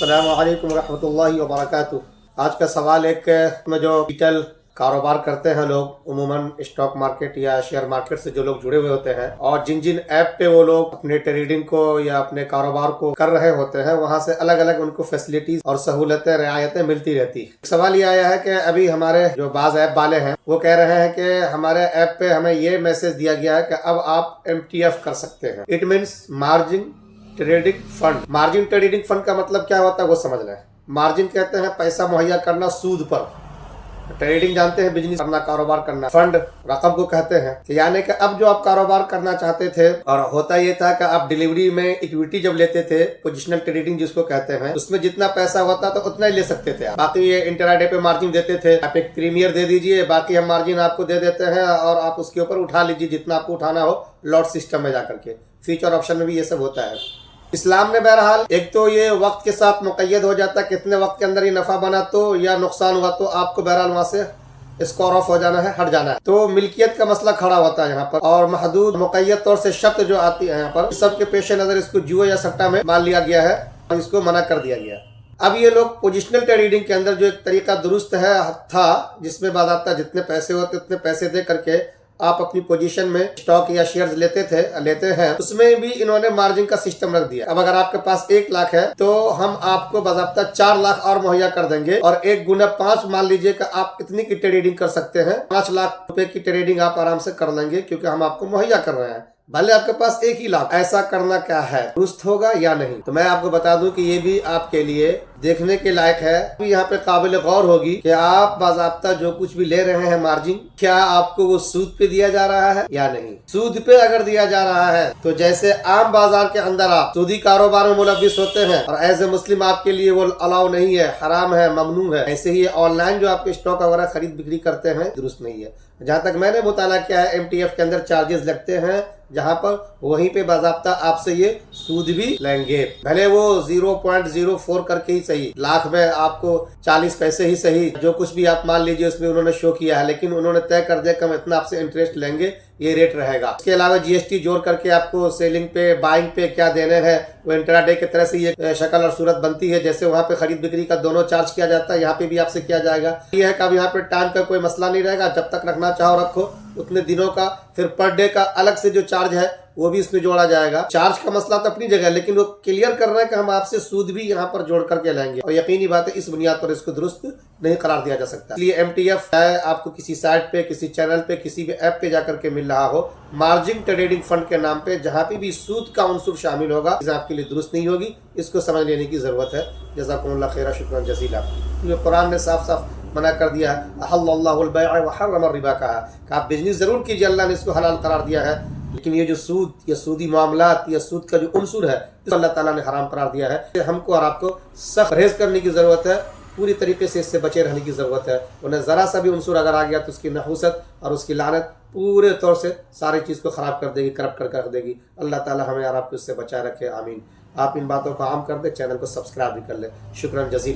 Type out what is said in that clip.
अस्सलामु अलैकुम रहमतुल्लाहि व बरकातुहू। आज का सवाल एक में जो डिजिटल कारोबार करते हैं लोग, उमूमन स्टॉक मार्केट या शेयर मार्केट से जो लोग जुड़े हुए होते हैं और जिन जिन ऐप पे वो लोग अपने ट्रेडिंग को या अपने कारोबार को कर रहे होते हैं, वहां से अलग अलग उनको फैसिलिटीज और सहूलतें रियायतें मिलती रहती। सवाल ये आया है कि अभी हमारे जो बाज ऐप वाले हैं वो कह रहे हैं कि हमारे ऐप पे हमें ये मैसेज दिया गया है कि अब आप MTF कर सकते हैं। It means margin trading fund. Margin trading fund का मतलब क्या होता है वो समझ लें। मार्जिन कहते हैं पैसा मुहैया करना सूद पर। ट्रेडिंग जानते हैं बिजनेस करना, कारोबार करना। फंड रकम को कहते हैं कि यानी कि अब जो आप कारोबार करना चाहते थे और होता ये था कि आप डिलीवरी में इक्विटी जब लेते थे, पोजिशनल ट्रेडिंग जिसको कहते हैं, उसमें जितना पैसा होता तो उतना ही ले सकते थे। बाकी ये इंट्राडे पे मार्जिन देते थे, आप एक प्रीमियर दे दीजिए, बाकी हम मार्जिन आपको दे देते हैं और आप उसके ऊपर उठा लीजिए जितना आपको उठाना हो लॉट सिस्टम में जाकर के। फ्यूचर ऑप्शन में भी ये सब होता है। इस्लाम में बहरहाल एक तो ये वक्त के साथ मुक़य्यद हो जाता है, कितने वक्त के अंदर ये नफा बना तो या नुकसान हुआ तो आपको बहरहाल वहां से स्कोर ऑफ हो जाना है, हट जाना है। तो मिल्कियत का मसला खड़ा होता है यहाँ पर, और महदूद मुक़य्यद तौर से शर्त जो आती है यहाँ पर, सबके पेश नजर इसको जुए या सट्टा में मान लिया गया है और इसको मना कर दिया गया। अब ये लोग पोजिशनल ट्रेडिंग के अंदर जो एक तरीका दुरुस्त है था, जिसमें बाज़ाब्ता जितने पैसे होते उतने पैसे दे करके आप अपनी पोजीशन में स्टॉक या शेयर्स लेते हैं, उसमें भी इन्होंने मार्जिन का सिस्टम रख दिया। अब अगर आपके पास 1 लाख है तो हम आपको बाज़ाब्ता 4 लाख और मुहैया कर देंगे और 1 गुना 5 मान लीजिए कि आप इतनी की ट्रेडिंग कर सकते हैं। 5 लाख रुपए की ट्रेडिंग आप आराम से कर लेंगे क्योंकि हम आपको मुहैया कर रहे हैं, भले आपके पास 1 ही लाख। ऐसा करना क्या है, दुरुस्त होगा या नहीं? तो मैं आपको बता दूं कि ये भी आपके लिए देखने के लायक है। यहाँ पे काबिल गौर होगी कि आप बाज़ाब्ता जो कुछ भी ले रहे हैं मार्जिन, क्या आपको वो सूद पे दिया जा रहा है या नहीं। सूद पे अगर दिया जा रहा है तो जैसे आम बाजार के अंदर आप सूदी कारोबार में मुलव्विस होते हैं और एज ए मुस्लिम आपके लिए वो अलाउ नहीं है, हराम है, ममनू है, ऐसे ही ऑनलाइन जो आपके स्टॉक वगैरह खरीद बिक्री करते हैं दुरुस्त नहीं है। जहाँ तक मैंने मुताला किया है, MTF के अंदर चार्जेस लगते हैं, जहाँ पर वहीं पे बाज़ाब्ता आपसे ये सूद भी लेंगे, भले वो 0.04 करके ही सही, लाख में आपको 40 पैसे ही सही, जो कुछ भी आप मान लीजिए उसमें उन्होंने शो किया है, लेकिन उन्होंने तय कर दिया कि हम इतना आपसे इंटरेस्ट लेंगे, ये रेट रहेगा। इसके अलावा GST जोड़ करके आपको सेलिंग पे बाइंग पे क्या देने हैं, वो इंट्राडे की तरह से ये शक्ल और सूरत बनती है। जैसे वहाँ पे खरीद बिक्री का दोनों चार्ज किया जाता है, यहाँ पे भी आपसे किया जाएगा। ये है कि अब यहाँ पे टाइम का कोई मसला नहीं रहेगा, जब तक रखना चाहो रखो, उतने दिनों का। फिर पर डे का अलग से जो चार्ज है वो भी इसमें जोड़ा जाएगा। चार्ज का मसला तो अपनी जगह है, लेकिन वो क्लियर कर रहे हैं कि हम आपसे सूद भी यहाँ पर जोड़ करके लेंगे, और यकीनी बात है इस बुनियाद पर इसको दुरुस्त नहीं करार दिया जा सकता। इसलिए MTF चाहे आपको किसी साइट पे, किसी चैनल पे, किसी भी ऐप पे जाकर के मिल रहा हो, मार्जिन ट्रेडिंग फंड के नाम पे जहाँ पे भी सूद का उनसुर शामिल होगा, आपके लिए दुरुस्त नहीं होगी। इसको समझ लेने की जरूरत है। जज़ाकुमुल्लाह खैरा, शुक्रान जज़ीला। कुरान ने साफ साफ मना कर दिया है, अहल्लल्लाहुल बैअ व हर्रम रिबा कहा कि आप बिजनेस जरूर कीजिए, अल्लाह ने इसको हलाल करार दिया है, लेकिन ये जो सूद या सूदी मामलात या सूद का जो उनसुर है तो अल्लाह ताला ने हराम करार दिया है। हमको और आपको सख्त परहेज करने की ज़रूरत है, पूरी तरीके से इससे बचे रहने की ज़रूरत है। उन्हें ज़रा सा भी उनसुर अगर आ गया तो उसकी नहूसत और उसकी लानत पूरे तौर से सारी चीज़ को ख़राब कर देगी, करप्ट कर रख देगी। अल्लाह ताला हमें और आपको इससे बचाए रखे, आमीन। आप इन बातों को आम कर दे, चैनल को सब्सक्राइब भी कर ले। शुक्रान जज़ीला।